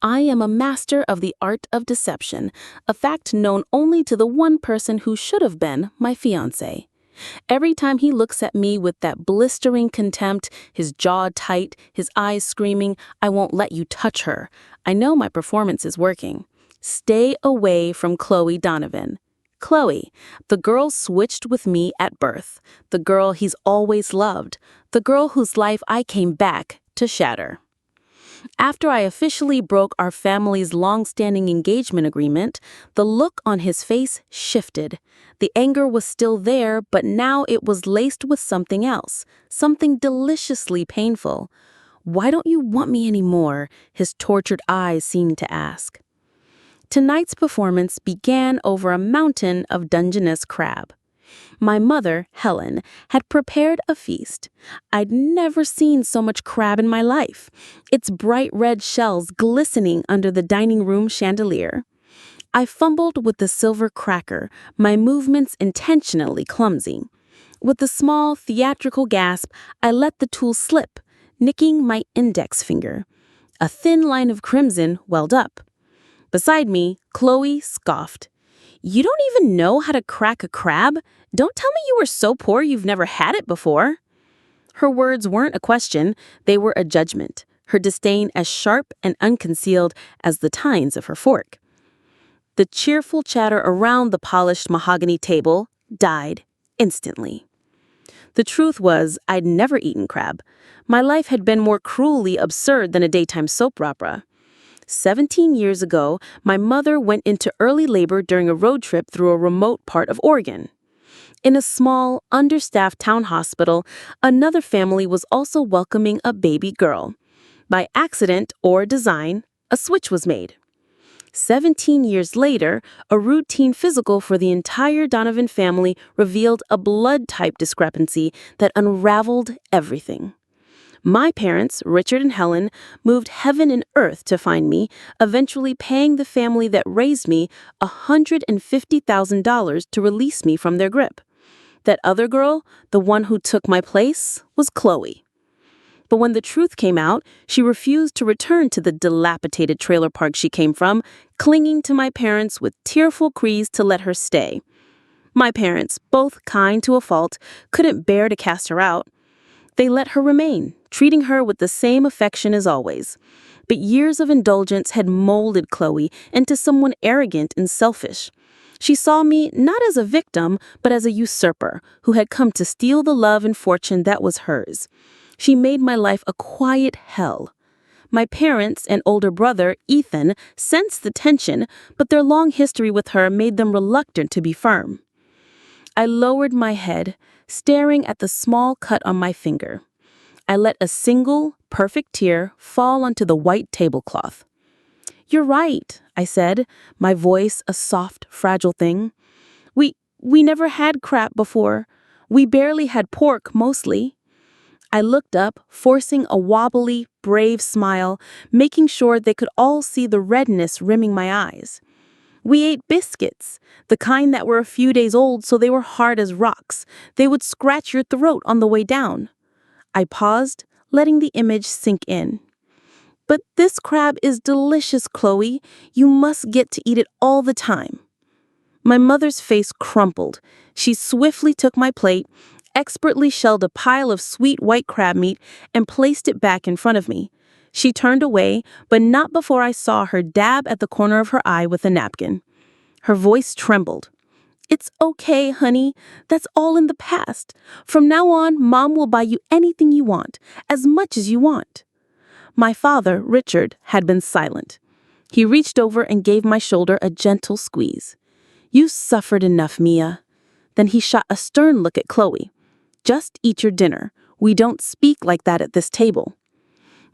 I am a master of the art of deception, a fact known only to the one person who should have been my fiancé. Every time he looks at me with that blistering contempt, his jaw tight, his eyes screaming, "I won't let you touch her," I know my performance is working. Stay away from Chloe Donovan. Chloe, the girl switched with me at birth, the girl he's always loved, the girl whose life I came back to shatter. After I officially broke our family's long-standing engagement agreement, the look on his face shifted. The anger was still there, but now it was laced with something else, something deliciously painful. "Why don't you want me anymore?" his tortured eyes seemed to ask. Tonight's performance began over a mountain of Dungeness crab. My mother, Helen, had prepared a feast. I'd never seen so much crab in my life, its bright red shells glistening under the dining room chandelier. I fumbled with the silver cracker, my movements intentionally clumsy. With a small, theatrical gasp, I let the tool slip, nicking my index finger. A thin line of crimson welled up. Beside me, Chloe scoffed. "You don't even know how to crack a crab? Don't tell me you were so poor you've never had it before." Her words weren't a question, they were a judgment, her disdain as sharp and unconcealed as the tines of her fork. The cheerful chatter around the polished mahogany table died instantly. The truth was, I'd never eaten crab. My life had been more cruelly absurd than a daytime soap opera. 17 years ago, my mother went into early labor during a road trip through a remote part of Oregon. In a small, understaffed town hospital, another family was also welcoming a baby girl. By accident or design, a switch was made. 17 years later, a routine physical for the entire Donovan family revealed a blood type discrepancy that unraveled everything. My parents, Richard and Helen, moved heaven and earth to find me, eventually paying the family that raised me $150,000 to release me from their grip. That other girl, the one who took my place, was Chloe. But when the truth came out, she refused to return to the dilapidated trailer park she came from, clinging to my parents with tearful pleas to let her stay. My parents, both kind to a fault, couldn't bear to cast her out. They let her remain, treating her with the same affection as always. But years of indulgence had molded Chloe into someone arrogant and selfish. She saw me not as a victim, but as a usurper who had come to steal the love and fortune that was hers. She made my life a quiet hell. My parents and older brother, Ethan, sensed the tension, but their long history with her made them reluctant to be firm. I lowered my head, staring at the small cut on my finger. I let a single, perfect tear fall onto the white tablecloth. "You're right," I said, my voice a soft, fragile thing. We never had crab before. We barely had pork, mostly." I looked up, forcing a wobbly, brave smile, making sure they could all see the redness rimming my eyes. "We ate biscuits, the kind that were a few days old so they were hard as rocks. They would scratch your throat on the way down." I paused, letting the image sink in. "But this crab is delicious, Chloe. You must get to eat it all the time." My mother's face crumpled. She swiftly took my plate, expertly shelled a pile of sweet white crab meat, and placed it back in front of me. She turned away, but not before I saw her dab at the corner of her eye with a napkin. Her voice trembled. "It's okay, honey. That's all in the past. From now on, Mom will buy you anything you want, as much as you want." My father, Richard, had been silent. He reached over and gave my shoulder a gentle squeeze. "You suffered enough, Mia." Then he shot a stern look at Chloe. "Just eat your dinner. We don't speak like that at this table."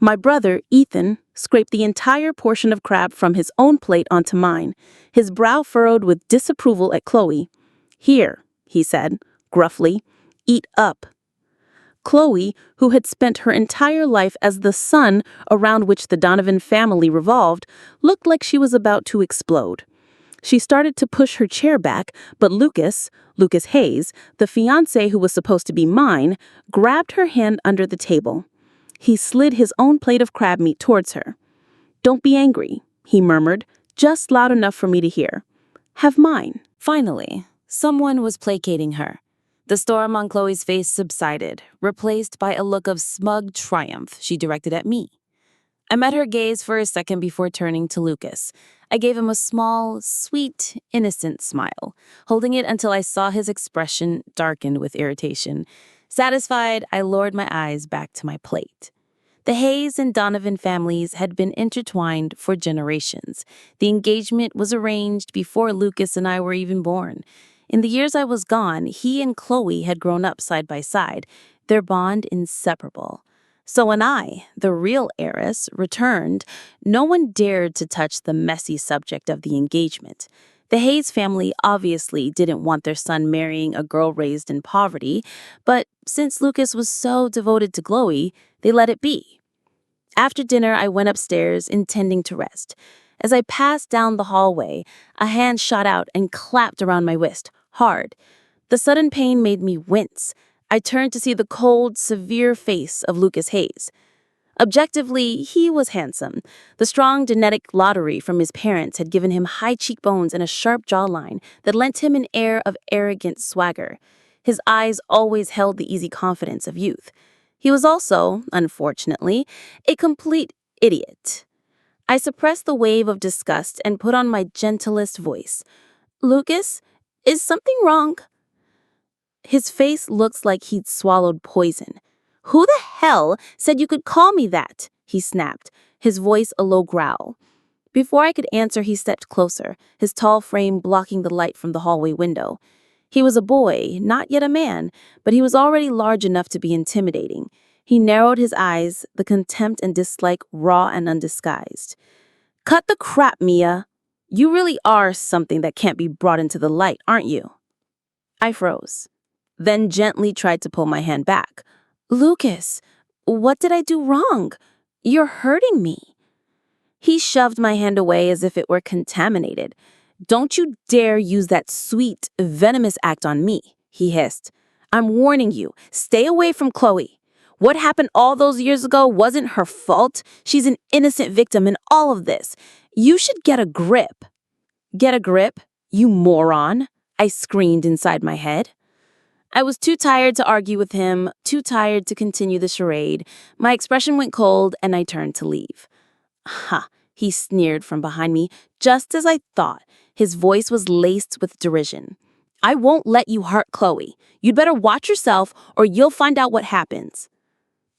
My brother, Ethan, scraped the entire portion of crab from his own plate onto mine, his brow furrowed with disapproval at Chloe. "Here," he said, gruffly, "eat up." Chloe, who had spent her entire life as the sun around which the Donovan family revolved, looked like she was about to explode. She started to push her chair back, but Lucas Hayes, the fiancé who was supposed to be mine, grabbed her hand under the table. He slid his own plate of crab meat towards her. Don't be angry, he murmured, just loud enough for me to hear. Have mine. Finally, someone was placating her. The storm on Chloe's face subsided, replaced by a look of smug triumph she directed at me. I met her gaze for a second before turning to Lucas. I gave him a small, sweet, innocent smile, holding it until I saw his expression darkened with irritation. Satisfied, I lowered my eyes back to my plate. The Hayes and Donovan families had been intertwined for generations. The engagement was arranged before Lucas and I were even born. In the years I was gone, he and Chloe had grown up side by side, their bond inseparable. So when I, the real heiress, returned, no one dared to touch the messy subject of the engagement. The Hayes family obviously didn't want their son marrying a girl raised in poverty, but since Lucas was so devoted to Chloe, they let it be. After dinner, I went upstairs, intending to rest. As I passed down the hallway, a hand shot out and clapped around my wrist, hard. The sudden pain made me wince. I turned to see the cold, severe face of Lucas Hayes. Objectively, he was handsome. The strong genetic lottery from his parents had given him high cheekbones and a sharp jawline that lent him an air of arrogant swagger. His eyes always held the easy confidence of youth. He was also, unfortunately, a complete idiot. I suppressed the wave of disgust and put on my gentlest voice. "Lucas, is something wrong?" His face looks like he'd swallowed poison. "Who the hell said you could call me that?" he snapped, his voice a low growl. Before I could answer, he stepped closer, his tall frame blocking the light from the hallway window. He was a boy, not yet a man, but he was already large enough to be intimidating. He narrowed his eyes, the contempt and dislike raw and undisguised. "Cut the crap, Mia. You really are something that can't be brought into the light, aren't you?" I froze, then gently tried to pull my hand back. "Lucas, what did I do wrong? You're hurting me." He shoved my hand away as if it were contaminated. "Don't you dare use that sweet, venomous act on me," he hissed. "I'm warning you, stay away from Chloe. What happened all those years ago wasn't her fault. She's an innocent victim in all of this. You should get a grip." "Get a grip, you moron," I screamed inside my head. I was too tired to argue with him, too tired to continue the charade. My expression went cold, and I turned to leave. "Ha," he sneered from behind me, just as I thought. His voice was laced with derision. "I won't let you hurt Chloe. You'd better watch yourself, or you'll find out what happens."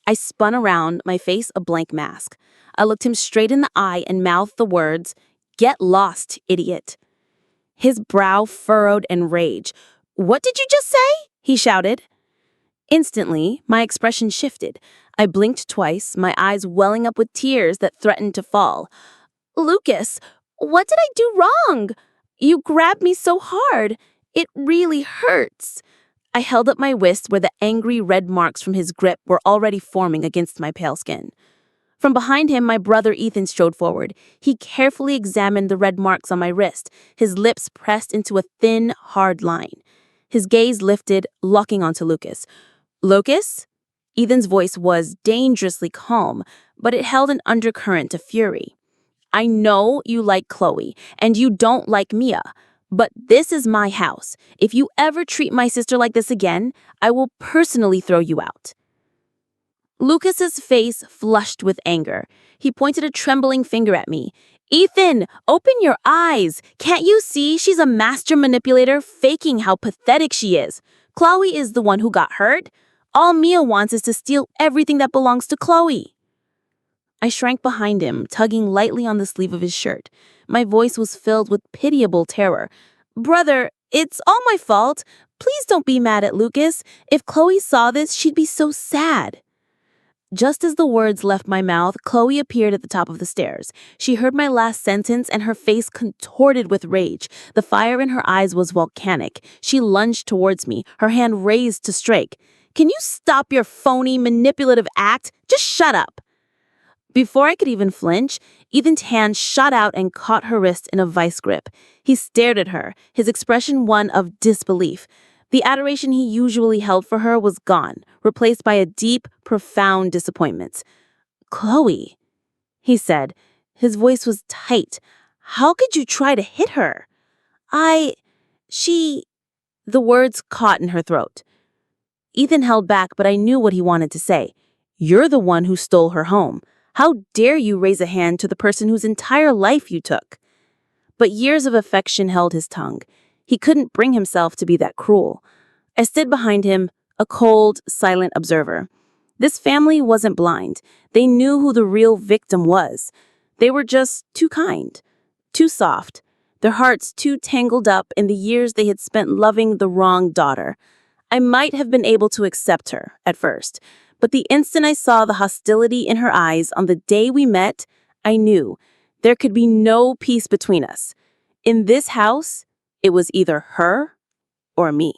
I spun around, my face a blank mask. I looked him straight in the eye and mouthed the words, "Get lost, idiot." His brow furrowed in rage. "What did you just say?" he shouted. Instantly, my expression shifted. I blinked twice, my eyes welling up with tears that threatened to fall. "Lucas, what did I do wrong? You grabbed me so hard. It really hurts." I held up my wrist where the angry red marks from his grip were already forming against my pale skin. From behind him, my brother Ethan strode forward. He carefully examined the red marks on my wrist, his lips pressed into a thin, hard line. His gaze lifted, locking onto Lucas. "Lucas?" Ethan's voice was dangerously calm, but it held an undercurrent of fury. "I know you like Chloe, and you don't like Mia, but this is my house. If you ever treat my sister like this again, I will personally throw you out." Lucas's face flushed with anger. He pointed a trembling finger at me. "Ethan, open your eyes. Can't you see she's a master manipulator, faking how pathetic she is? Chloe is the one who got hurt. All Mia wants is to steal everything that belongs to Chloe." I shrank behind him, tugging lightly on the sleeve of his shirt. My voice was filled with pitiable terror. "Brother, it's all my fault. Please don't be mad at Lucas. If Chloe saw this, she'd be so sad." Just as the words left my mouth, Chloe appeared at the top of the stairs. She heard my last sentence and her face contorted with rage. The fire in her eyes was volcanic. She lunged towards me, her hand raised to strike. "Can you stop your phony, manipulative act? Just shut up." Before I could even flinch, Ethan's hand shot out and caught her wrist in a vice grip. He stared at her, his expression one of disbelief. The adoration he usually held for her was gone, replaced by a deep, profound disappointment. "Chloe," he said, His voice was tight. "How could you try to hit her?" She... The words caught in her throat. Ethan held back, but I knew what he wanted to say. "You're the one who stole her home. How dare you raise a hand to the person whose entire life you took?" But years of affection held his tongue. He couldn't bring himself to be that cruel. I stood behind him, a cold, silent observer. This family wasn't blind. They knew who the real victim was. They were just too kind, too soft, their hearts too tangled up in the years they had spent loving the wrong daughter. I might have been able to accept her at first, but the instant I saw the hostility in her eyes on the day we met, I knew there could be no peace between us. In this house, it was either her or me.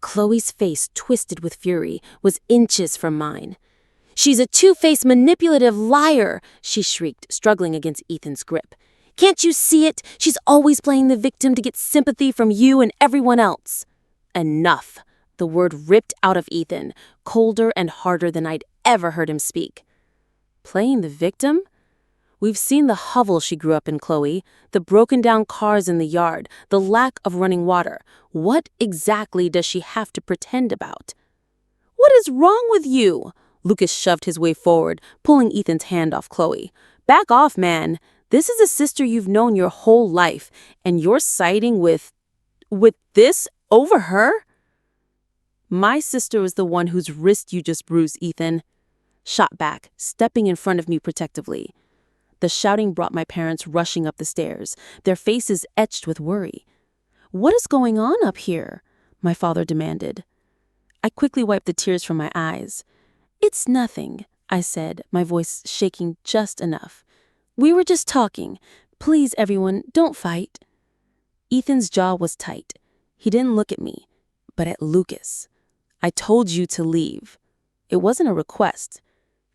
Chloe's face, twisted with fury, was inches from mine. "She's a two-faced, manipulative liar," she shrieked, struggling against Ethan's grip. "Can't you see it? She's always playing the victim to get sympathy from you and everyone else." Enough. The word ripped out of Ethan, colder and harder than I'd ever heard him speak. Playing the victim? We've seen the hovel she grew up in, Chloe, the broken-down cars in the yard, the lack of running water. What exactly does she have to pretend about? "What is wrong with you?" Lucas shoved his way forward, pulling Ethan's hand off Chloe. "Back off, man. This is a sister you've known your whole life, and you're siding with this over her?" "My sister was the one whose wrist you just bruised, Ethan." Shot back, stepping in front of me protectively. The shouting brought my parents rushing up the stairs, their faces etched with worry. "What is going on up here?" my father demanded. I quickly wiped the tears from my eyes. "It's nothing," I said, my voice shaking just enough. "We were just talking. Please, everyone, don't fight." Ethan's jaw was tight. He didn't look at me, but at Lucas. "I told you to leave." It wasn't a request.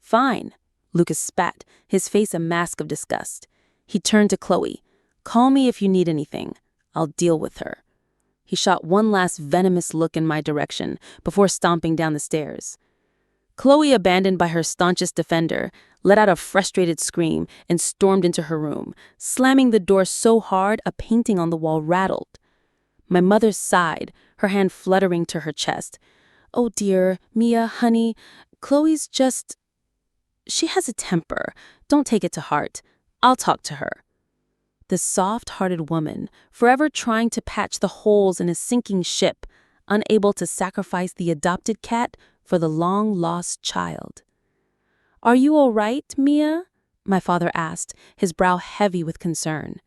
"Fine." Lucas spat, his face a mask of disgust. He turned to Chloe. "Call me if you need anything. I'll deal with her." He shot one last venomous look in my direction before stomping down the stairs. Chloe, abandoned by her staunchest defender, let out a frustrated scream and stormed into her room, slamming the door so hard a painting on the wall rattled. My mother sighed, her hand fluttering to her chest. "Oh dear, Mia, honey, Chloe's just... She has a temper. Don't take it to heart. I'll talk to her." The soft-hearted woman, forever trying to patch the holes in a sinking ship, unable to sacrifice the adopted cat for the long-lost child. "Are you all right, Mia?" my father asked, his brow heavy with concern.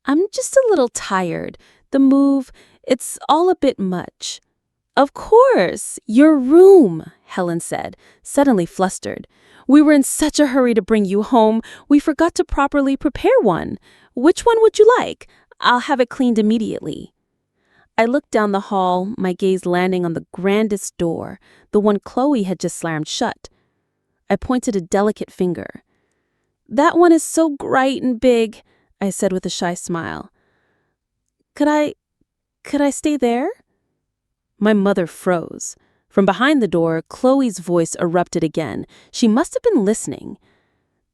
"I'm just a little tired. The move, it's all a bit much." "Of course, your room," Helen said, suddenly flustered. "We were in such a hurry to bring you home, we forgot to properly prepare one. Which one would you like? I'll have it cleaned immediately." I looked down the hall, my gaze landing on the grandest door, the one Chloe had just slammed shut. I pointed a delicate finger. "That one is so bright and big," I said with a shy smile. Could I stay there?" My mother froze. From behind the door, Chloe's voice erupted again. She must have been listening.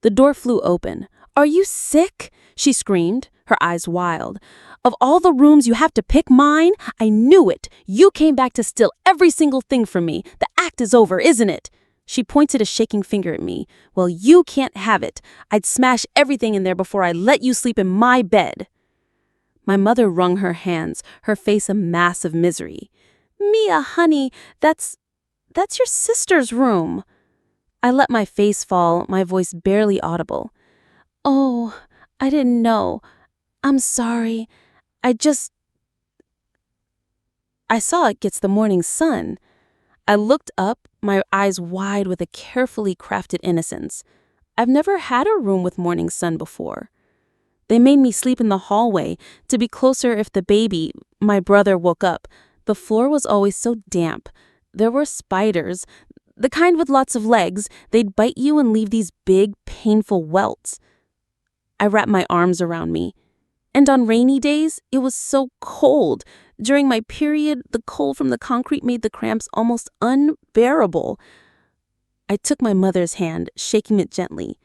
The door flew open. "Are you sick?" she screamed, her eyes wild. "Of all the rooms you have to pick mine? I knew it. You came back to steal every single thing from me. The act is over, isn't it?" She pointed a shaking finger at me. "Well, you can't have it. I'd smash everything in there before I let you sleep in my bed." My mother wrung her hands, her face a mass of misery. "Mia, honey, that's your sister's room." I let my face fall, my voice barely audible. "Oh, I didn't know. I'm sorry. I saw it gets the morning sun." I looked up, my eyes wide with a carefully crafted innocence. I've never had a room with morning sun before. They made me sleep in the hallway to be closer if the baby, my brother, woke up. The floor was always so damp. There were spiders, the kind with lots of legs. They'd bite you and leave these big, painful welts. I wrapped my arms around me. And on rainy days, it was so cold. During my period, the cold from the concrete made the cramps almost unbearable. I took my mother's hand, shaking it gently.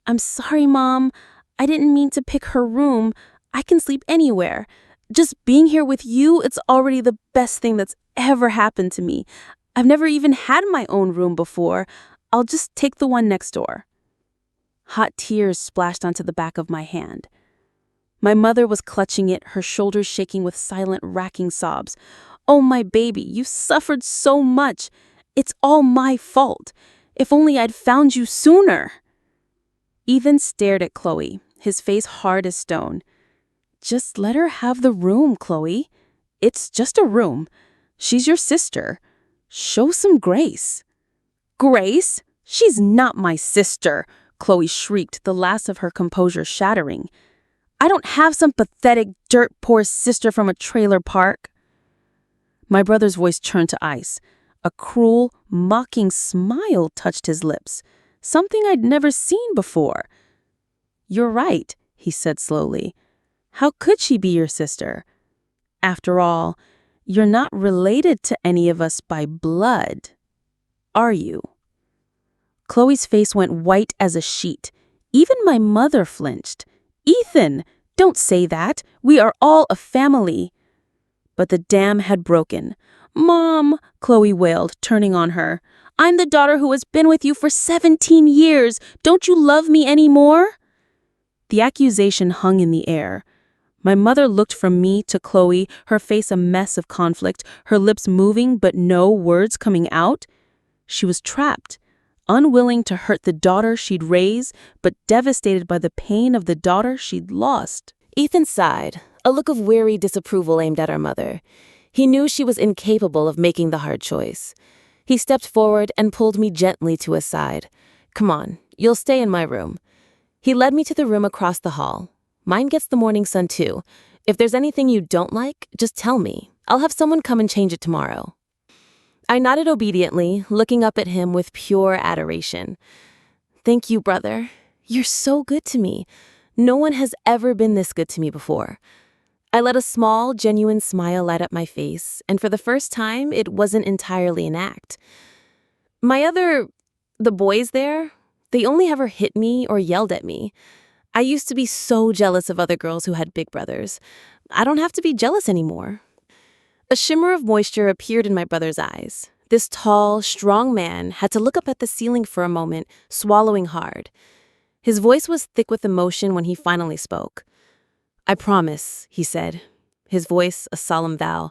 I'm sorry, Mom. I didn't mean to pick her room. I can sleep anywhere. Just being here with you, it's already the best thing that's ever happened to me. I've never even had my own room before. I'll just take the one next door. Hot tears splashed onto the back of my hand. My mother was clutching it, her shoulders shaking with silent, racking sobs. Oh, my baby, you've suffered so much. It's all my fault. If only I'd found you sooner. Ethan stared at Chloe, his face hard as stone. Just let her have the room, Chloe. It's just a room. She's your sister. Show some grace. Grace? She's not my sister, Chloe shrieked, the last of her composure shattering. I don't have some pathetic, dirt-poor sister from a trailer park. My brother's voice turned to ice. A cruel, mocking smile touched his lips, something I'd never seen before. You're right, he said slowly. How could she be your sister? After all, you're not related to any of us by blood, are you? Chloe's face went white as a sheet. Even my mother flinched. Ethan, don't say that. We are all a family. But the dam had broken. Mom, Chloe wailed, turning on her. I'm the daughter who has been with you for 17 years. Don't you love me anymore? The accusation hung in the air. My mother looked from me to Chloe, her face a mess of conflict, her lips moving but no words coming out. She was trapped, unwilling to hurt the daughter she'd raised, but devastated by the pain of the daughter she'd lost. Ethan sighed, a look of weary disapproval aimed at our mother. He knew she was incapable of making the hard choice. He stepped forward and pulled me gently to his side. Come on, you'll stay in my room. He led me to the room across the hall. Mine gets the morning sun too. If there's anything you don't like, just tell me. I'll have someone come and change it tomorrow. I nodded obediently, looking up at him with pure adoration. Thank you, brother. You're so good to me. No one has ever been this good to me before. I let a small, genuine smile light up my face, and for the first time, it wasn't entirely an act. The boys there, they only ever hit me or yelled at me. I used to be so jealous of other girls who had big brothers. I don't have to be jealous anymore. A shimmer of moisture appeared in my brother's eyes. This tall, strong man had to look up at the ceiling for a moment, swallowing hard. His voice was thick with emotion when he finally spoke. I promise, he said, his voice a solemn vow.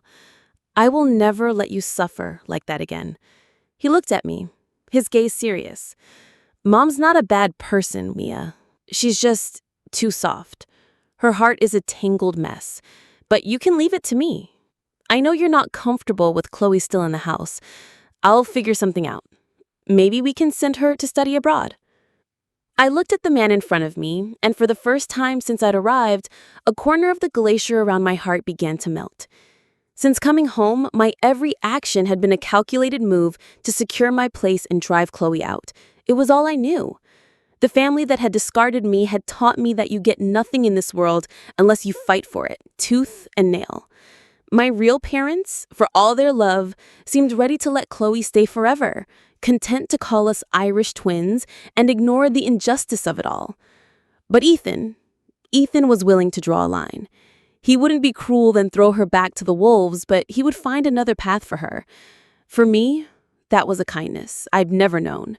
I will never let you suffer like that again. He looked at me, his gaze serious. Mom's not a bad person, Mia. She's just too soft. Her heart is a tangled mess. But you can leave it to me. I know you're not comfortable with Chloe still in the house. I'll figure something out. Maybe we can send her to study abroad. I looked at the man in front of me, and for the first time since I'd arrived, a corner of the glacier around my heart began to melt. Since coming home, my every action had been a calculated move to secure my place and drive Chloe out. It was all I knew. The family that had discarded me had taught me that you get nothing in this world unless you fight for it, tooth and nail. My real parents, for all their love, seemed ready to let Chloe stay forever, content to call us Irish twins and ignore the injustice of it all. But Ethan was willing to draw a line. He wouldn't be cruel then throw her back to the wolves, but he would find another path for her. For me, that was a kindness I'd never known.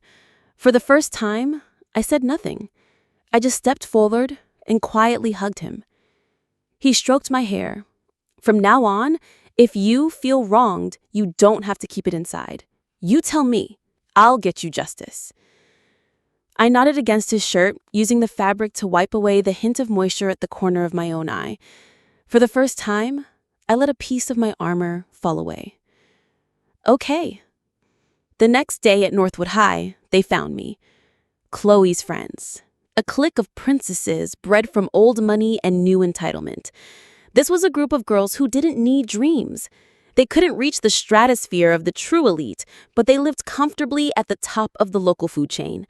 For the first time, I said nothing. I just stepped forward and quietly hugged him. He stroked my hair. From now on, if you feel wronged, you don't have to keep it inside. You tell me. I'll get you justice. I nodded against his shirt, using the fabric to wipe away the hint of moisture at the corner of my own eye. For the first time, I let a piece of my armor fall away. Okay. The next day at Northwood High, they found me. Chloe's friends. A clique of princesses bred from old money and new entitlement. This was a group of girls who didn't need dreams. They couldn't reach the stratosphere of the true elite, but they lived comfortably at the top of the local food chain.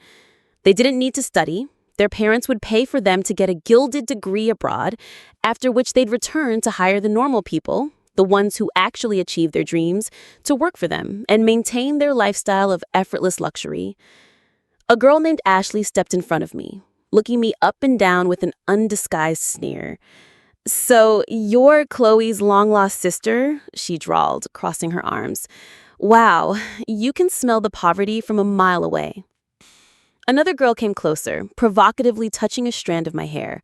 They didn't need to study. Their parents would pay for them to get a gilded degree abroad, after which they'd return to hire the normal people, the ones who actually achieved their dreams, to work for them and maintain their lifestyle of effortless luxury. A girl named Ashley stepped in front of me. looking me up and down with an undisguised sneer. "So, you're Chloe's long-lost sister?" she drawled, crossing her arms. "Wow, you can smell the poverty from a mile away." Another girl came closer, provocatively touching a strand of my hair.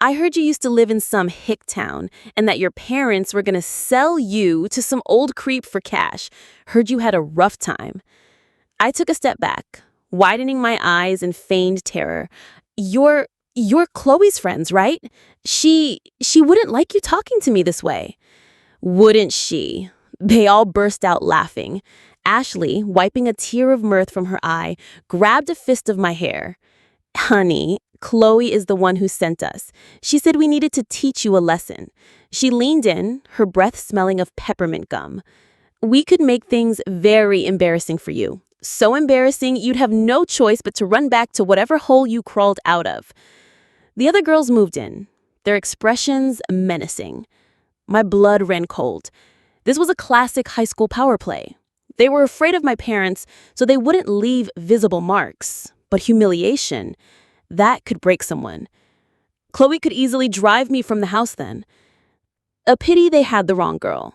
"I heard you used to live in some hick town, and that your parents were gonna sell you to some old creep for cash. Heard you had a rough time." I took a step back, widening my eyes in feigned terror. You're Chloe's friends, right? She wouldn't like you talking to me this way." "Wouldn't she?" They all burst out laughing. Ashley, wiping a tear of mirth from her eye, grabbed a fist of my hair. "Honey, Chloe is the one who sent us. She said we needed to teach you a lesson." She leaned in, her breath smelling of peppermint gum. "We could make things very embarrassing for you. So embarrassing, you'd have no choice but to run back to whatever hole you crawled out of." The other girls moved in, their expressions menacing. My blood ran cold. This was a classic high school power play. They were afraid of my parents, so they wouldn't leave visible marks. But humiliation, that could break someone. Chloe could easily drive me from the house then. A pity they had the wrong girl.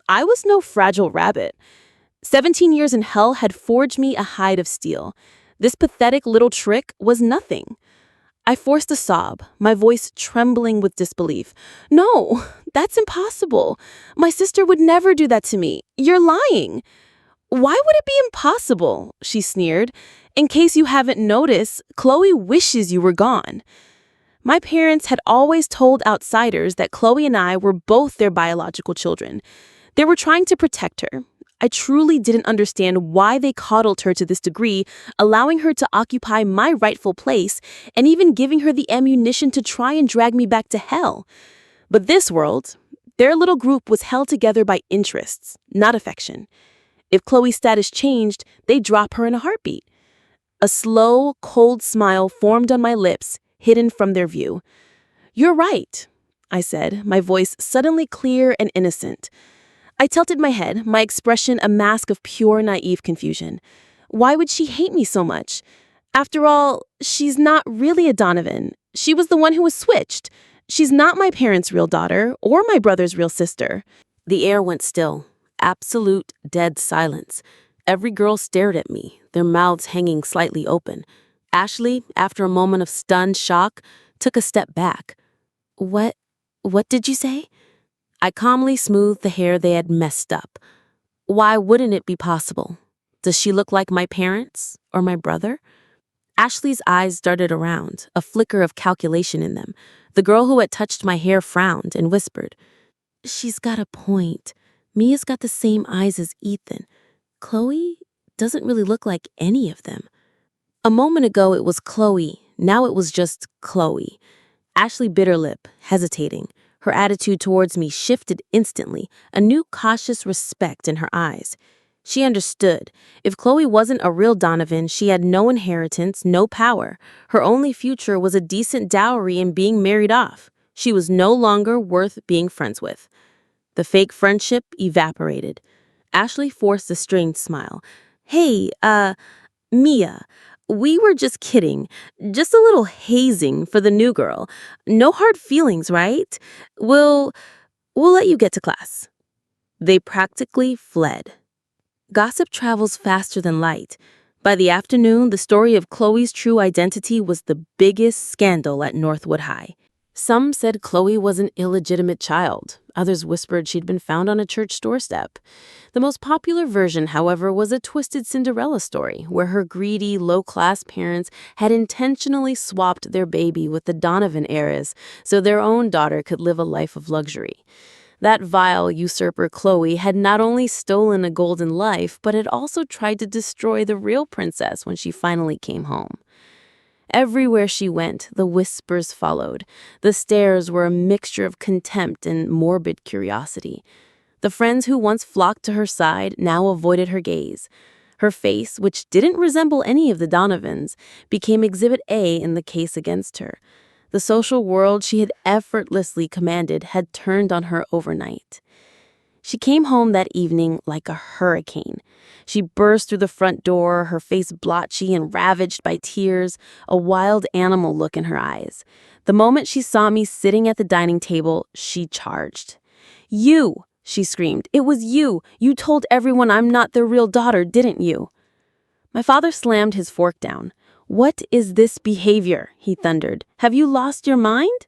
I was no fragile rabbit. 17 years in hell had forged me a hide of steel. This pathetic little trick was nothing. I forced a sob, my voice trembling with disbelief. "No, that's impossible. My sister would never do that to me. You're lying." "Why would it be impossible?" she sneered. "In case you haven't noticed, Chloe wishes you were gone." My parents had always told outsiders that Chloe and I were both their biological children. They were trying to protect her. I truly didn't understand why they coddled her to this degree, allowing her to occupy my rightful place and even giving her the ammunition to try and drag me back to hell. But this world, their little group was held together by interests, not affection. If Chloe's status changed, they'd drop her in a heartbeat. A slow, cold smile formed on my lips, hidden from their view. "You're right," I said, my voice suddenly clear and innocent. I tilted my head, my expression a mask of pure, naive confusion. Why would she hate me so much? After all, she's not really a Donovan. She was the one who was switched. She's not my parents' real daughter or my brother's real sister. The air went still. Absolute, dead silence. Every girl stared at me, their mouths hanging slightly open. Ashley, after a moment of stunned shock, took a step back. What did you say?" I calmly smoothed the hair they had messed up. "Why wouldn't it be possible? Does she look like my parents or my brother?" Ashley's eyes darted around, a flicker of calculation in them. The girl who had touched my hair frowned and whispered, "She's got a point. Mia's got the same eyes as Ethan. Chloe doesn't really look like any of them." A moment ago it was Chloe, now it was just Chloe. Ashley bit her lip, hesitating. Her attitude towards me shifted instantly, a new cautious respect in her eyes. She understood. If Chloe wasn't a real Donovan, she had no inheritance, no power. Her only future was a decent dowry and being married off. She was no longer worth being friends with. The fake friendship evaporated. Ashley forced a strained smile. "Hey, Mia, we were just kidding. Just a little hazing for the new girl. No hard feelings, right? We'll let you get to class." They practically fled. Gossip travels faster than light. By the afternoon, the story of Chloe's true identity was the biggest scandal at Northwood High. Some said Chloe was an illegitimate child. Others whispered she'd been found on a church doorstep. The most popular version, however, was a twisted Cinderella story, where her greedy, low-class parents had intentionally swapped their baby with the Donovan heiress so their own daughter could live a life of luxury. That vile usurper Chloe had not only stolen a golden life, but had also tried to destroy the real princess when she finally came home. Everywhere she went, the whispers followed. The stares were a mixture of contempt and morbid curiosity. The friends who once flocked to her side now avoided her gaze. Her face, which didn't resemble any of the Donovans, became Exhibit A in the case against her. The social world she had effortlessly commanded had turned on her overnight. She came home that evening like a hurricane. She burst through the front door, her face blotchy and ravaged by tears, a wild animal look in her eyes. The moment she saw me sitting at the dining table, she charged. "You!" she screamed. "It was you! You told everyone I'm not their real daughter, didn't you?" My father slammed his fork down. "What is this behavior?" he thundered. "Have you lost your mind?"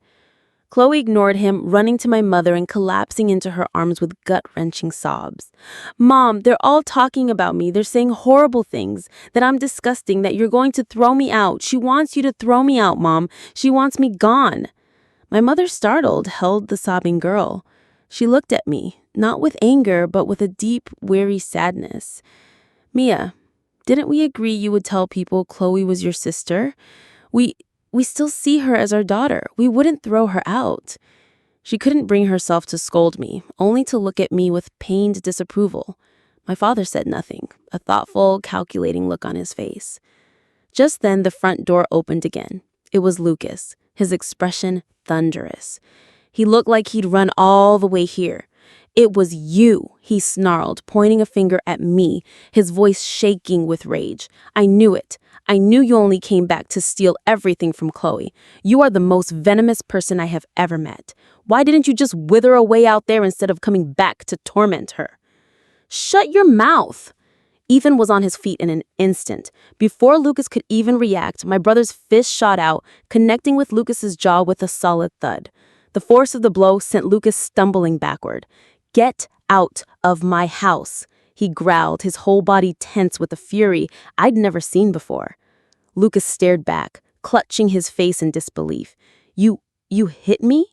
Chloe ignored him, running to my mother and collapsing into her arms with gut-wrenching sobs. "Mom, they're all talking about me. They're saying horrible things, that I'm disgusting, that you're going to throw me out. She wants you to throw me out, Mom. She wants me gone." My mother, startled, held the sobbing girl. She looked at me, not with anger, but with a deep, weary sadness. "Mia, didn't we agree you would tell people Chloe was your sister? We still see her as our daughter. We wouldn't throw her out." She couldn't bring herself to scold me, only to look at me with pained disapproval. My father said nothing, a thoughtful, calculating look on his face. Just then, the front door opened again. It was Lucas, his expression thunderous. He looked like he'd run all the way here. "It was you," he snarled, pointing a finger at me, his voice shaking with rage. "I knew it. I knew you only came back to steal everything from Chloe. You are the most venomous person I have ever met. Why didn't you just wither away out there instead of coming back to torment her?" "Shut your mouth!" Ethan was on his feet in an instant. Before Lucas could even react, my brother's fist shot out, connecting with Lucas's jaw with a solid thud. The force of the blow sent Lucas stumbling backward. "Get out of my house," he growled, his whole body tense with a fury I'd never seen before. Lucas stared back, clutching his face in disbelief. You hit me?"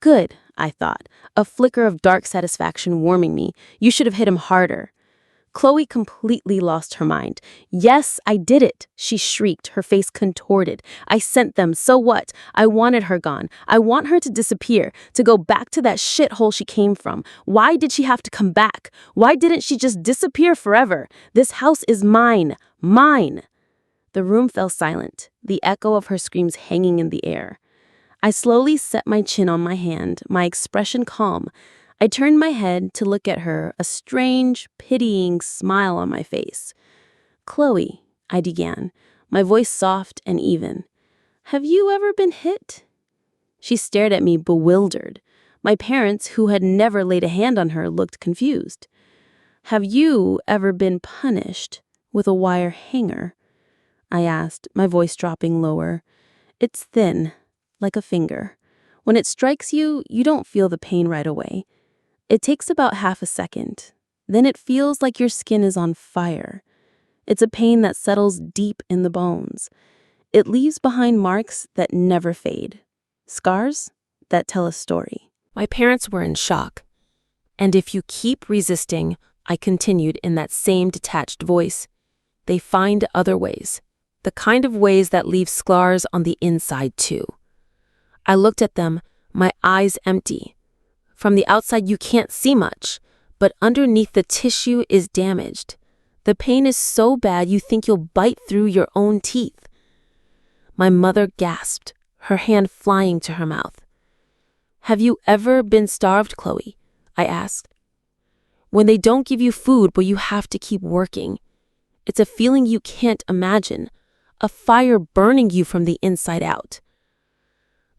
"Good," I thought, a flicker of dark satisfaction warming me. "You should have hit him harder." Chloe completely lost her mind. "Yes, I did it," she shrieked, her face contorted. "I sent them, so what? I wanted her gone. I want her to disappear, to go back to that shithole she came from. Why did she have to come back? Why didn't she just disappear forever? This house is mine. Mine." The room fell silent, the echo of her screams hanging in the air. I slowly set my chin on my hand, my expression calm. I turned my head to look at her, a strange, pitying smile on my face. "Chloe," I began, my voice soft and even, "have you ever been hit?" She stared at me, bewildered. My parents, who had never laid a hand on her, looked confused. "Have you ever been punished with a wire hanger?" I asked, my voice dropping lower. "It's thin, like a finger. When it strikes you, you don't feel the pain right away. It takes about half a second. Then it feels like your skin is on fire. It's a pain that settles deep in the bones. It leaves behind marks that never fade. Scars that tell a story." My parents were in shock. "And if you keep resisting," I continued in that same detached voice, "they find other ways. The kind of ways that leave scars on the inside too." I looked at them, my eyes empty. From the outside you can't see much, but underneath the tissue is damaged. The pain is so bad you think you'll bite through your own teeth. My mother gasped, her hand flying to her mouth. "Have you ever been starved, Chloe?" I asked. "When they don't give you food but you have to keep working. It's a feeling you can't imagine, a fire burning you from the inside out."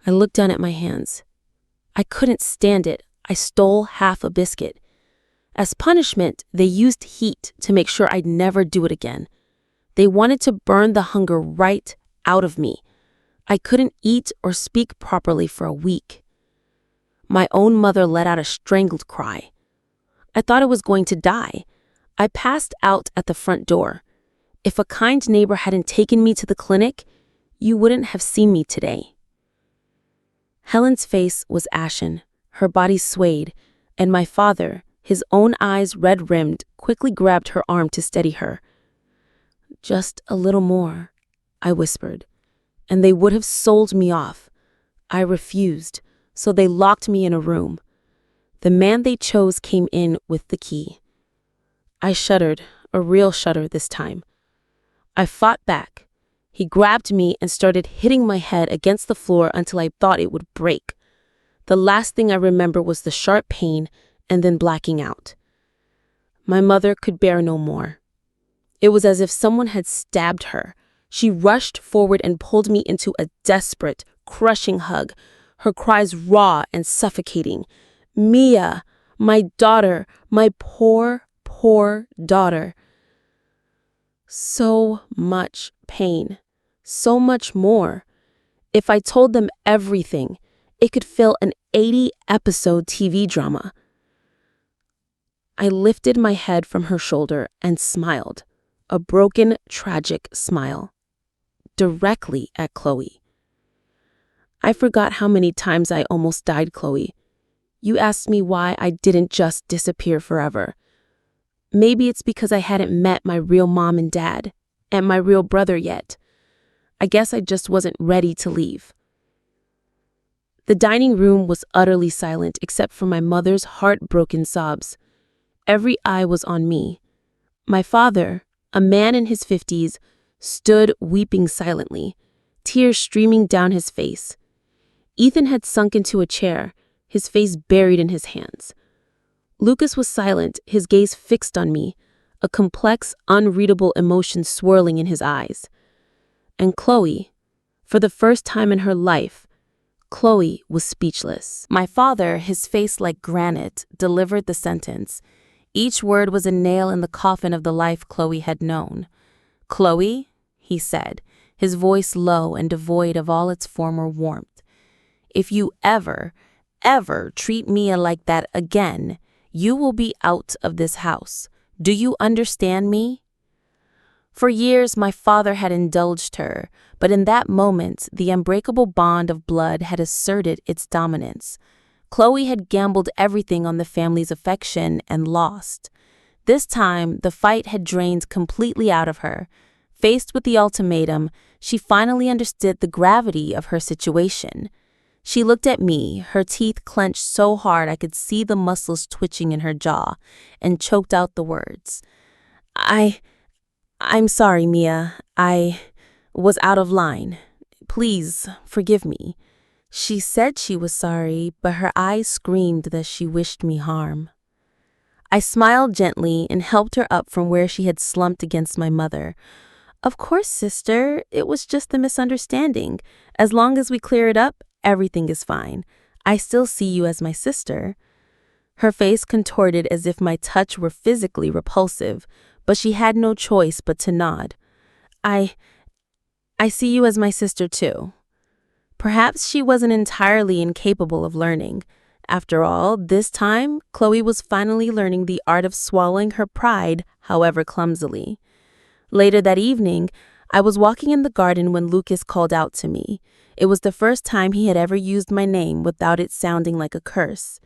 I looked down at my hands. I couldn't stand it. I stole half a biscuit. As punishment, they used heat to make sure I'd never do it again. They wanted to burn the hunger right out of me. I couldn't eat or speak properly for a week. My own mother let out a strangled cry. I thought I was going to die. I passed out at the front door. If a kind neighbor hadn't taken me to the clinic, you wouldn't have seen me today. Helen's face was ashen, her body swayed, and my father, his own eyes red-rimmed, quickly grabbed her arm to steady her. "Just a little more," I whispered, and they would have sold me off. I refused, so they locked me in a room. The man they chose came in with the key. I shuddered, a real shudder this time. I fought back. He grabbed me and started hitting my head against the floor until I thought it would break. The last thing I remember was the sharp pain and then blacking out. My mother could bear no more. It was as if someone had stabbed her. She rushed forward and pulled me into a desperate, crushing hug, her cries raw and suffocating. "Mia, my daughter, my poor, poor daughter." So much pain, so much more. If I told them everything, it could fill an 80-episode TV drama. I lifted my head from her shoulder and smiled, a broken, tragic smile, directly at Chloe. "I forgot how many times I almost died, Chloe. You asked me why I didn't just disappear forever. Maybe it's because I hadn't met my real mom and dad, and my real brother yet. I guess I just wasn't ready to leave." The dining room was utterly silent except for my mother's heartbroken sobs. Every eye was on me. My father, a man in his 50s, stood weeping silently, tears streaming down his face. Ethan had sunk into a chair, his face buried in his hands. Lucas was silent, his gaze fixed on me, a complex, unreadable emotion swirling in his eyes. And Chloe, for the first time in her life, Chloe was speechless. My father, his face like granite, delivered the sentence. Each word was a nail in the coffin of the life Chloe had known. "Chloe," he said, his voice low and devoid of all its former warmth, "if you ever treat Mia like that again, you will be out of this house. Do you understand me?" For years, my father had indulged her, but in that moment, the unbreakable bond of blood had asserted its dominance. Chloe had gambled everything on the family's affection and lost. This time, the fight had drained completely out of her. Faced with the ultimatum, she finally understood the gravity of her situation. She looked at me, her teeth clenched so hard I could see the muscles twitching in her jaw, and choked out the words. I'm sorry, Mia. I was out of line. Please forgive me." She said she was sorry, but her eyes screamed that she wished me harm. I smiled gently and helped her up from where she had slumped against my mother. "Of course, sister, it was just a misunderstanding. As long as we clear it up, everything is fine. I still see you as my sister." Her face contorted as if my touch were physically repulsive, but she had no choice but to nod. I see you as my sister too." Perhaps she wasn't entirely incapable of learning. After all, this time, Chloe was finally learning the art of swallowing her pride, however clumsily. Later that evening, I was walking in the garden when Lucas called out to me. It was the first time he had ever used my name without it sounding like a curse.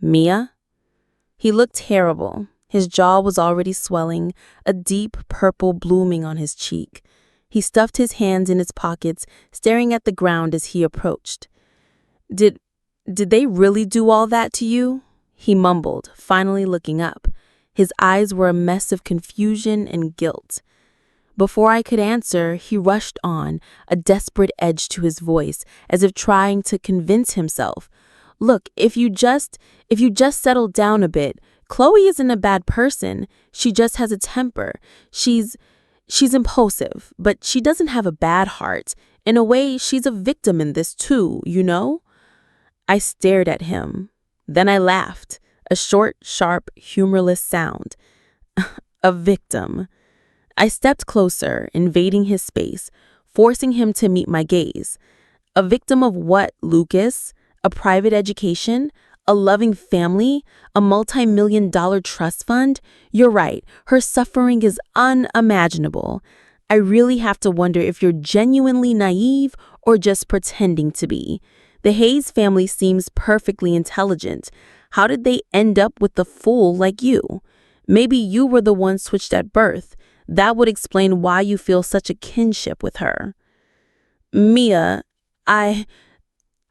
"Mia?" He looked terrible. His jaw was already swelling, a deep purple blooming on his cheek. He stuffed his hands in his pockets, staring at the ground as he approached. Did they really do all that to you?" he mumbled, finally looking up. His eyes were a mess of confusion and guilt. Before I could answer, he rushed on, a desperate edge to his voice, as if trying to convince himself. "Look, if you just settle down a bit, Chloe isn't a bad person. She just has a temper. She's impulsive, but she doesn't have a bad heart. In a way, she's a victim in this too, you know?" I stared at him. Then I laughed, a short, sharp, humorless sound. A victim. I stepped closer, invading his space, forcing him to meet my gaze. A victim of what, Lucas? A private education? A loving family? A multi-million-dollar trust fund? You're right, her suffering is unimaginable. I really have to wonder if you're genuinely naive or just pretending to be. The Hayes family seems perfectly intelligent. How did they end up with a fool like you? Maybe you were the one switched at birth. That would explain why you feel such a kinship with her. "Mia, I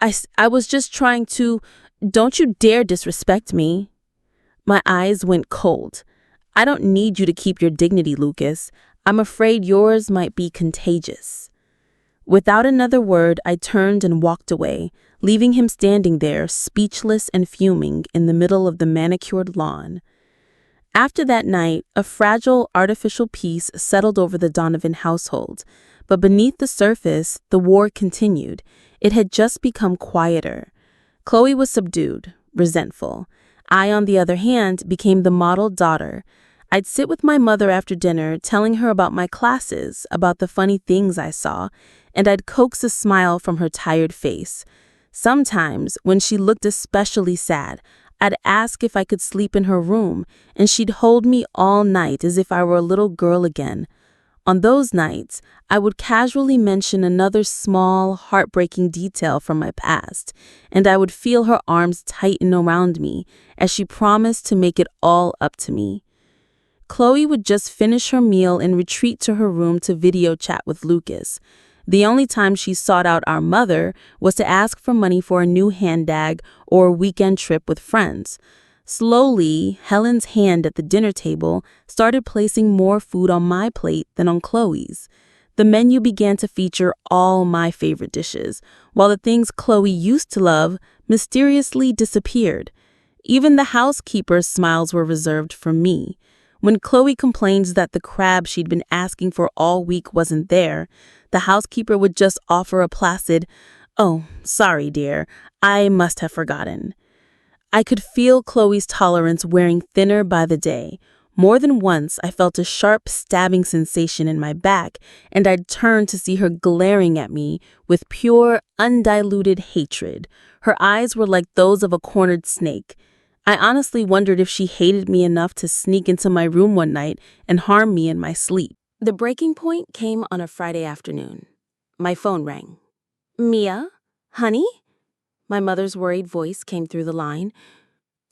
was just trying to... Don't you dare disrespect me." My eyes went cold. "I don't need you to keep your dignity, Lucas. I'm afraid yours might be contagious." Without another word, I turned and walked away, leaving him standing there, speechless and fuming, in the middle of the manicured lawn. After that night, a fragile, artificial peace settled over the Donovan household, but beneath the surface, the war continued. It had just become quieter. Chloe was subdued, resentful. I, on the other hand, became the model daughter. I'd sit with my mother after dinner, telling her about my classes, about the funny things I saw, and I'd coax a smile from her tired face. Sometimes, when she looked especially sad, I'd ask if I could sleep in her room, and she'd hold me all night as if I were a little girl again. On those nights, I would casually mention another small, heartbreaking detail from my past, and I would feel her arms tighten around me as she promised to make it all up to me. Chloe would just finish her meal and retreat to her room to video chat with Lucas. The only time she sought out our mother was to ask for money for a new handbag or a weekend trip with friends. Slowly, Helen's hand at the dinner table started placing more food on my plate than on Chloe's. The menu began to feature all my favorite dishes, while the things Chloe used to love mysteriously disappeared. Even the housekeeper's smiles were reserved for me. When Chloe complained that the crab she'd been asking for all week wasn't there, the housekeeper would just offer a placid, "Oh, sorry, dear, I must have forgotten." I could feel Chloe's tolerance wearing thinner by the day. More than once, I felt a sharp stabbing sensation in my back, and I'd turn to see her glaring at me with pure, undiluted hatred. Her eyes were like those of a cornered snake. I honestly wondered if she hated me enough to sneak into my room one night and harm me in my sleep. The breaking point came on a Friday afternoon. My phone rang. "Mia? Honey?" My mother's worried voice came through the line.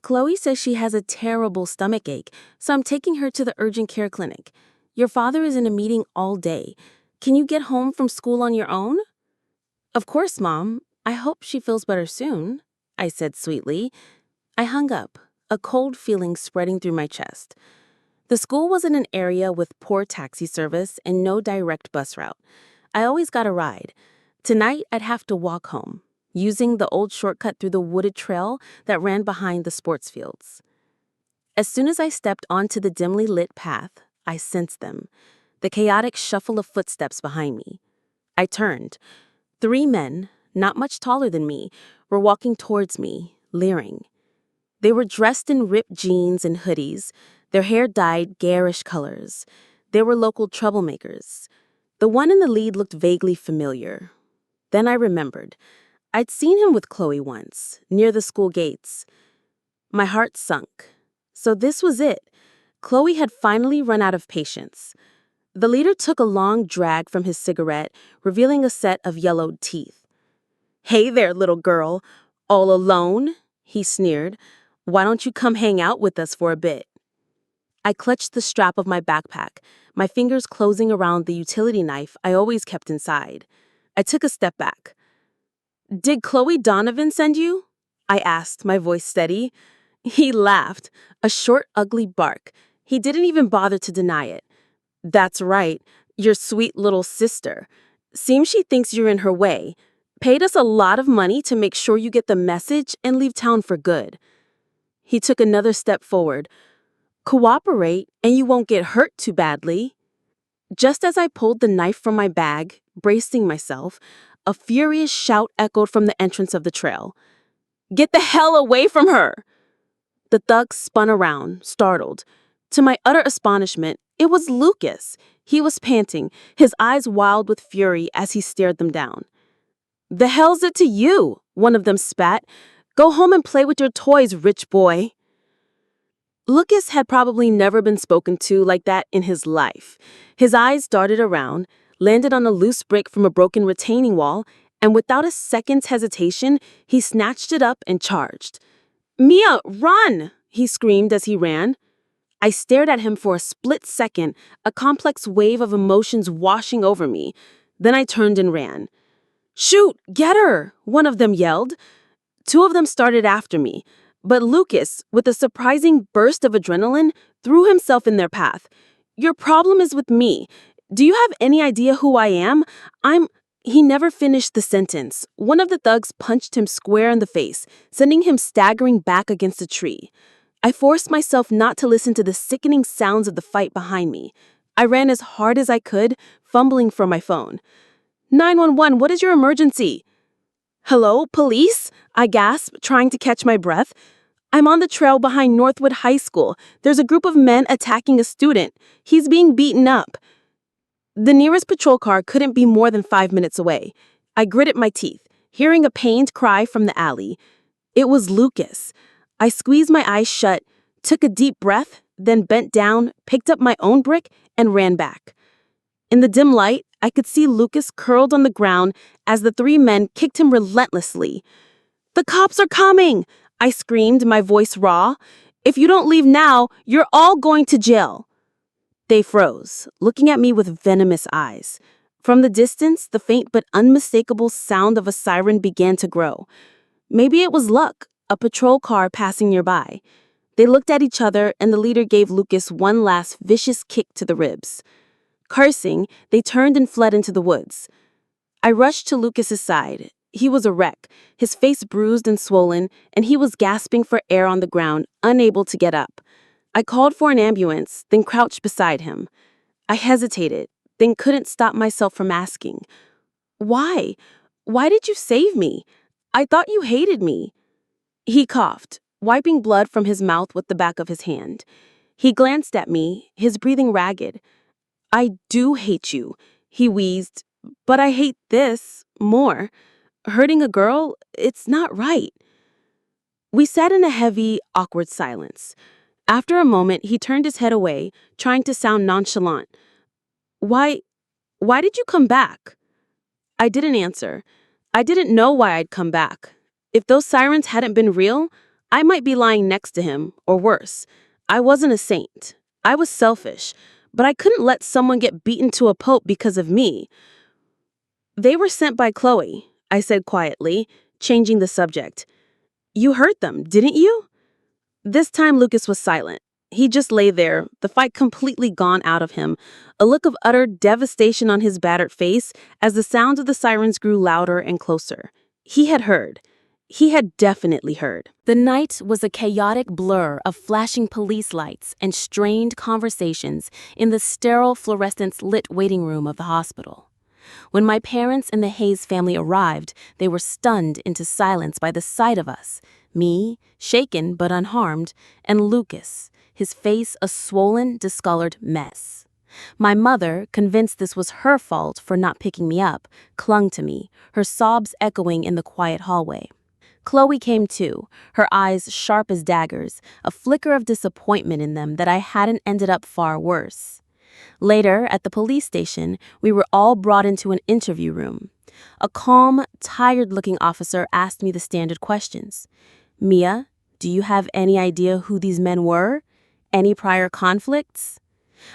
"Chloe says she has a terrible stomach ache, so I'm taking her to the urgent care clinic. Your father is in a meeting all day. Can you get home from school on your own?" "Of course, Mom. I hope she feels better soon," I said sweetly. I hung up, a cold feeling spreading through my chest. The school was in an area with poor taxi service and no direct bus route. I always got a ride. Tonight, I'd have to walk home, using the old shortcut through the wooded trail that ran behind the sports fields. As soon as I stepped onto the dimly lit path, I sensed them, the chaotic shuffle of footsteps behind me. I turned. 3 men, not much taller than me, were walking towards me, leering. They were dressed in ripped jeans and hoodies, their hair dyed garish colors. They were local troublemakers. The one in the lead looked vaguely familiar. Then I remembered. I'd seen him with Chloe once, near the school gates. My heart sunk. So this was it. Chloe had finally run out of patience. The leader took a long drag from his cigarette, revealing a set of yellowed teeth. "Hey there, little girl. All alone?" he sneered. "Why don't you come hang out with us for a bit?" I clutched the strap of my backpack, my fingers closing around the utility knife I always kept inside. I took a step back. "Did Chloe Donovan send you?" I asked, my voice steady. He laughed, a short, ugly bark. He didn't even bother to deny it. "That's right, your sweet little sister. Seems she thinks you're in her way. Paid us a lot of money to make sure you get the message and leave town for good." He took another step forward. "Cooperate, and you won't get hurt too badly." Just as I pulled the knife from my bag, bracing myself, a furious shout echoed from the entrance of the trail. "Get the hell away from her!" The thug spun around, startled. To my utter astonishment, it was Lucas. He was panting, his eyes wild with fury as he stared them down. "The hell's it to you?" one of them spat. "Go home and play with your toys, rich boy." Lucas had probably never been spoken to like that in his life. His eyes darted around, landed on a loose brick from a broken retaining wall, and without a second's hesitation, he snatched it up and charged. "Mia, run!" he screamed as he ran. I stared at him for a split second, a complex wave of emotions washing over me. Then I turned and ran. "Shoot, get her!" one of them yelled. 2 of them started after me, but Lucas, with a surprising burst of adrenaline, threw himself in their path. "Your problem is with me. Do you have any idea who I am? I'm..." He never finished the sentence. One of the thugs punched him square in the face, sending him staggering back against a tree. I forced myself not to listen to the sickening sounds of the fight behind me. I ran as hard as I could, fumbling for my phone. 911, what is your emergency? Hello, police? I gasped, trying to catch my breath. I'm on the trail behind Northwood High School. There's a group of men attacking a student. He's being beaten up. The nearest patrol car couldn't be more than 5 minutes away. I gritted my teeth, hearing a pained cry from the alley. It was Lucas. I squeezed my eyes shut, took a deep breath, then bent down, picked up my own brick, and ran back. In the dim light, I could see Lucas curled on the ground as the 3 men kicked him relentlessly. "The cops are coming!" I screamed, my voice raw. "If you don't leave now, you're all going to jail." They froze, looking at me with venomous eyes. From the distance, the faint but unmistakable sound of a siren began to grow. Maybe it was luck, a patrol car passing nearby. They looked at each other, and the leader gave Lucas one last vicious kick to the ribs. Cursing, they turned and fled into the woods. I rushed to Lucas's side. He was a wreck, his face bruised and swollen, and he was gasping for air on the ground, unable to get up. I called for an ambulance, then crouched beside him. I hesitated, then couldn't stop myself from asking, "Why? Why did you save me? I thought you hated me." He coughed, wiping blood from his mouth with the back of his hand. He glanced at me, his breathing ragged. "I do hate you," he wheezed, "but I hate this more. Hurting a girl, it's not right." We sat in a heavy, awkward silence. After a moment, he turned his head away, trying to sound nonchalant. Why did you come back?" I didn't answer. I didn't know why I'd come back. If those sirens hadn't been real, I might be lying next to him, or worse. I wasn't a saint. I was selfish, but I couldn't let someone get beaten to a pulp because of me. "They were sent by Chloe," I said quietly, changing the subject. "You hurt them, didn't you?" This time Lucas was silent. He just lay there, the fight completely gone out of him, a look of utter devastation on his battered face as the sounds of the sirens grew louder and closer. He had heard. He had definitely heard. The night was a chaotic blur of flashing police lights and strained conversations in the sterile fluorescence-lit waiting room of the hospital. When my parents and the Hayes family arrived, they were stunned into silence by the sight of us. Me, shaken but unharmed, and Lucas, his face a swollen, discolored mess. My mother, convinced this was her fault for not picking me up, clung to me, her sobs echoing in the quiet hallway. Chloe came too, her eyes sharp as daggers, a flicker of disappointment in them that I hadn't ended up far worse. Later, at the police station, we were all brought into an interview room. A calm, tired-looking officer asked me the standard questions. "Mia, do you have any idea who these men were? Any prior conflicts?"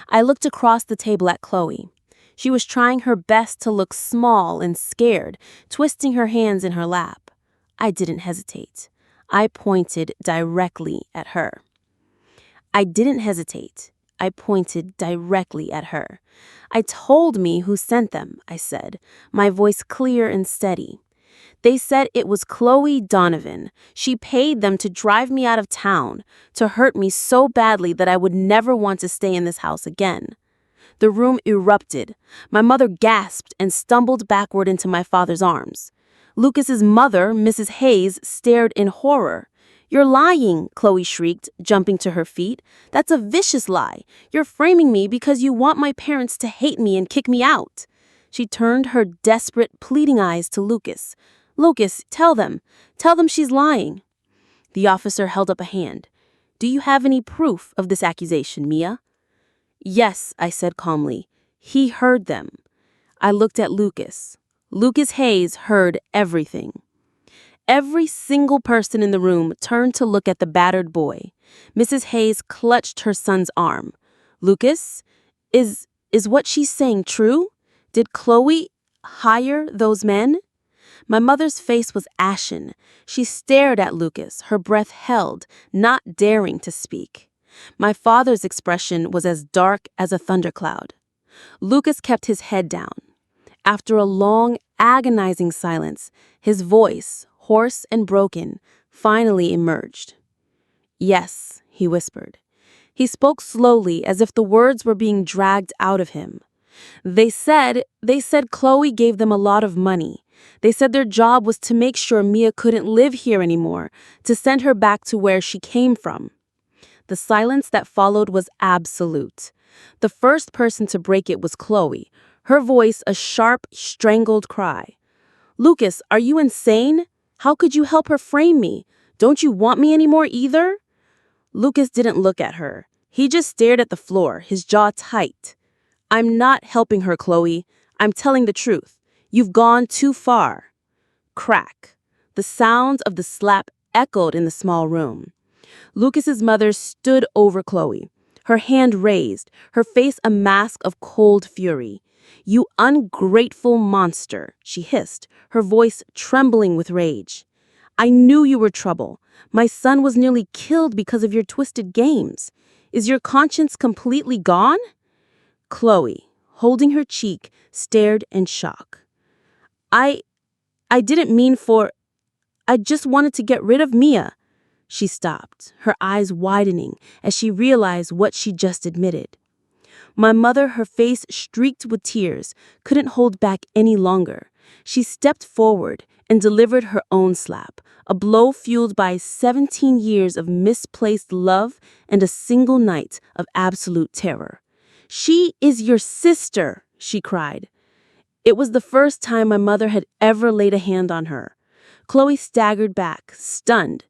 I looked across the table at Chloe. She was trying her best to look small and scared, twisting her hands in her lap. I didn't hesitate. I pointed directly at her. I didn't hesitate. I pointed directly at her. "I told me who sent them," I said, my voice clear and steady. "They said it was Chloe Donovan. She paid them to drive me out of town, to hurt me so badly that I would never want to stay in this house again." The room erupted. My mother gasped and stumbled backward into my father's arms. Lucas's mother, Mrs. Hayes, stared in horror. "You're lying," Chloe shrieked, jumping to her feet. "That's a vicious lie. You're framing me because you want my parents to hate me and kick me out." She turned her desperate, pleading eyes to Lucas. "Lucas, tell them she's lying." The officer held up a hand. "Do you have any proof of this accusation, Mia?" "Yes," I said calmly. "He heard them." I looked at Lucas. Lucas Hayes heard everything. Every single person in the room turned to look at the battered boy. Mrs. Hayes clutched her son's arm. "Lucas, is what she's saying true? Did Chloe hire those men?" My mother's face was ashen. She stared at Lucas, her breath held, not daring to speak. My father's expression was as dark as a thundercloud. Lucas kept his head down. After a long, agonizing silence, his voice, hoarse and broken, finally emerged. "Yes," he whispered. He spoke slowly, as if the words were being dragged out of him. They said Chloe gave them a lot of money. They said their job was to make sure Mia couldn't live here anymore, to send her back to where she came from. The silence that followed was absolute. The first person to break it was Chloe, her voice a sharp, strangled cry. "Lucas, are you insane? How could you help her frame me? Don't you want me anymore either?" Lucas didn't look at her. He just stared at the floor, his jaw tight. "I'm not helping her, Chloe. I'm telling the truth. You've gone too far." Crack. The sound of the slap echoed in the small room. Lucas's mother stood over Chloe, her hand raised, her face a mask of cold fury. "You ungrateful monster," she hissed, her voice trembling with rage. "I knew you were trouble. My son was nearly killed because of your twisted games. Is your conscience completely gone?" Chloe, holding her cheek, stared in shock. I didn't mean for... I just wanted to get rid of Mia." She stopped, her eyes widening as she realized what she just admitted. My mother, her face streaked with tears, couldn't hold back any longer. She stepped forward and delivered her own slap, a blow fueled by 17 years of misplaced love and a single night of absolute terror. "She is your sister," she cried. It was the first time my mother had ever laid a hand on her. Chloe staggered back, stunned.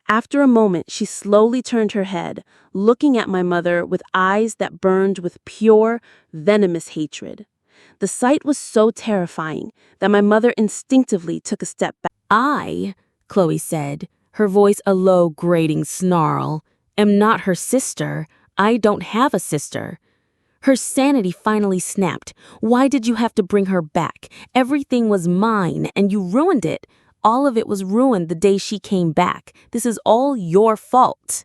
After a moment, she slowly turned her head, looking at my mother with eyes that burned with pure, venomous hatred. The sight was so terrifying that my mother instinctively took a step back. Chloe said, her voice a low, grating snarl, am not her sister. I don't have a sister. Her sanity finally snapped. Why did you have to bring her back? Everything was mine, and you ruined it. All of it was ruined the day she came back. This is all your fault.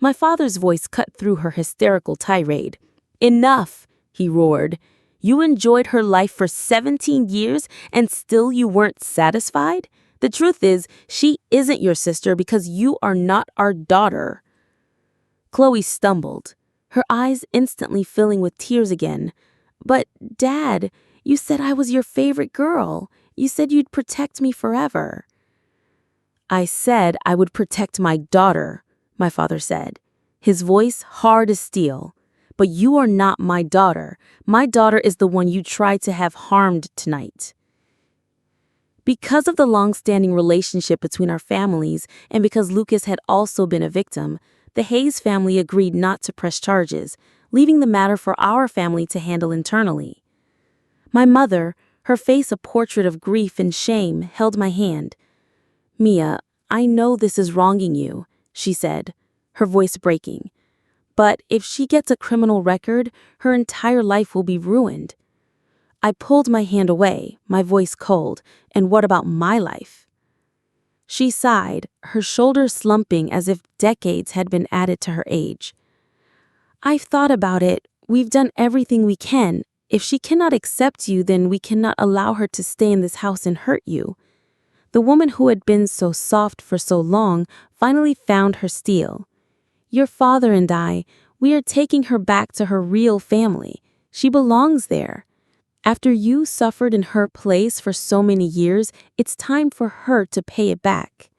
My father's voice cut through her hysterical tirade. Enough, he roared. You enjoyed her life for 17 years, and still you weren't satisfied? The truth is, she isn't your sister because you are not our daughter. Chloe stumbled, her eyes instantly filling with tears again. But, Dad, you said I was your favorite girl. You said you'd protect me forever. I said I would protect my daughter, my father said, his voice hard as steel. But you are not my daughter. My daughter is the one you tried to have harmed tonight. Because of the long-standing relationship between our families and because Lucas had also been a victim, the Hayes family agreed not to press charges, leaving the matter for our family to handle internally. My mother, her face a portrait of grief and shame, held my hand. Mia, I know this is wronging you, she said, her voice breaking. But if she gets a criminal record, her entire life will be ruined. I pulled my hand away, my voice cold. And what about my life? She sighed, her shoulders slumping as if decades had been added to her age. I've thought about it. We've done everything we can. If she cannot accept you, then we cannot allow her to stay in this house and hurt you. The woman who had been so soft for so long finally found her steel. Your father and I, we are taking her back to her real family. She belongs there. After you suffered in her place for so many years, it's time for her to pay it back.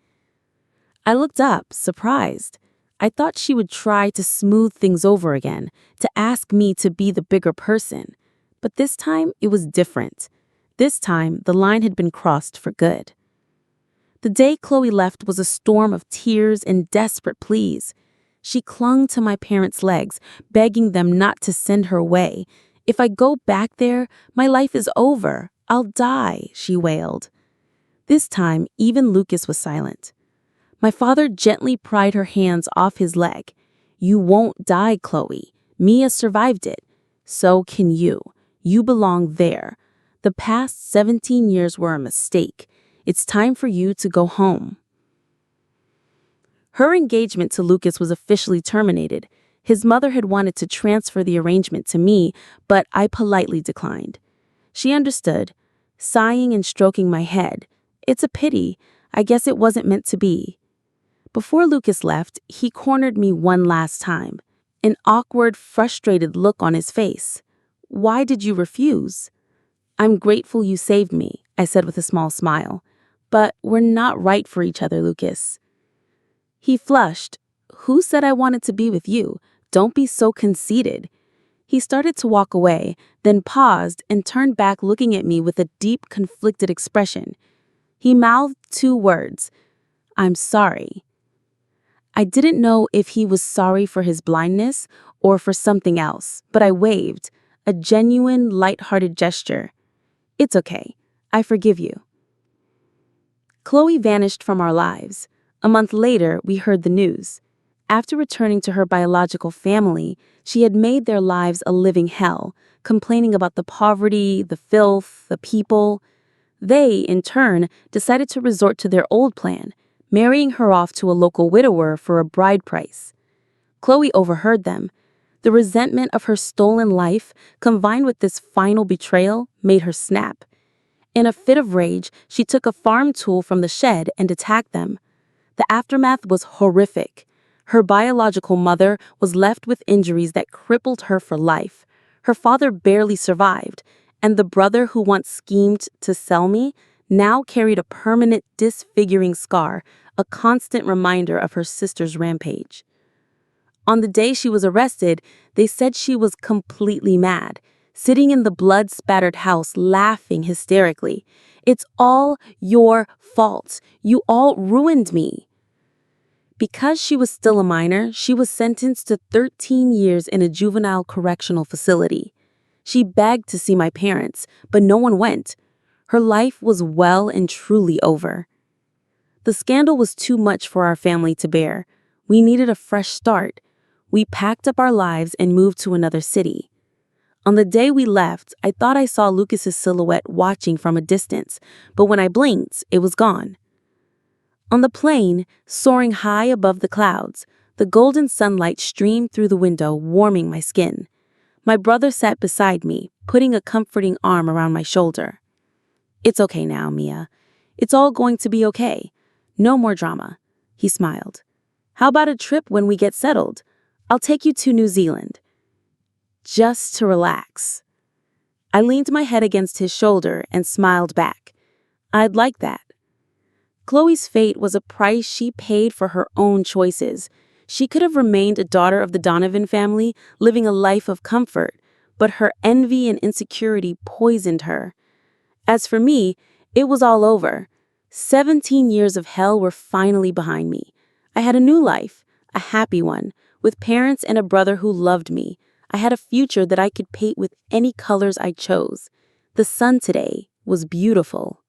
I looked up, surprised. I thought she would try to smooth things over again, to ask me to be the bigger person. But this time, it was different. This time, the line had been crossed for good. The day Chloe left was a storm of tears and desperate pleas. She clung to my parents' legs, begging them not to send her away. If I go back there, my life is over. I'll die, she wailed. This time, even Lucas was silent. My father gently pried her hands off his leg. You won't die, Chloe. Mia survived it. So can you. You belong there. The past 17 years were a mistake. It's time for you to go home. Her engagement to Lucas was officially terminated. His mother had wanted to transfer the arrangement to me, but I politely declined. She understood. sighing and stroking my head. It's a pity. I guess it wasn't meant to be. Before Lucas left, he cornered me one last time, an awkward, frustrated look on his face. Why did you refuse? I'm grateful you saved me, I said with a small smile. But we're not right for each other, Lucas. He flushed. Who said I wanted to be with you? Don't be so conceited. He started to walk away, then paused and turned back looking at me with a deep, conflicted expression. He mouthed 2 words. I'm sorry. I didn't know if he was sorry for his blindness or for something else, but I waved, a genuine, light-hearted gesture. It's okay. I forgive you. Chloe vanished from our lives. A month later, we heard the news. After returning to her biological family, she had made their lives a living hell, complaining about the poverty, the filth, the people. They, in turn, decided to resort to their old plan, marrying her off to a local widower for a bride price. Chloe overheard them. The resentment of her stolen life, combined with this final betrayal, made her snap. In a fit of rage, she took a farm tool from the shed and attacked them. The aftermath was horrific. Her biological mother was left with injuries that crippled her for life. Her father barely survived, and the brother who once schemed to sell me now carried a permanent disfiguring scar, a constant reminder of her sister's rampage. On the day she was arrested, they said she was completely mad, sitting in the blood-spattered house laughing hysterically. It's all your fault. You all ruined me. Because she was still a minor, she was sentenced to 13 years in a juvenile correctional facility. She begged to see my parents, but no one went. Her life was well and truly over. The scandal was too much for our family to bear. We needed a fresh start. We packed up our lives and moved to another city. On the day we left, I thought I saw Lucas's silhouette watching from a distance, but when I blinked, it was gone. On the plane, soaring high above the clouds, the golden sunlight streamed through the window, warming my skin. My brother sat beside me, putting a comforting arm around my shoulder. It's okay now, Mia. It's all going to be okay. No more drama. He smiled. How about a trip when we get settled? I'll take you to New Zealand. Just to relax. I leaned my head against his shoulder and smiled back. I'd like that. Chloe's fate was a price she paid for her own choices. She could have remained a daughter of the Donovan family, living a life of comfort, but her envy and insecurity poisoned her. As for me, it was all over. 17 years of hell were finally behind me. I had a new life, a happy one, with parents and a brother who loved me. I had a future that I could paint with any colors I chose. The sun today was beautiful.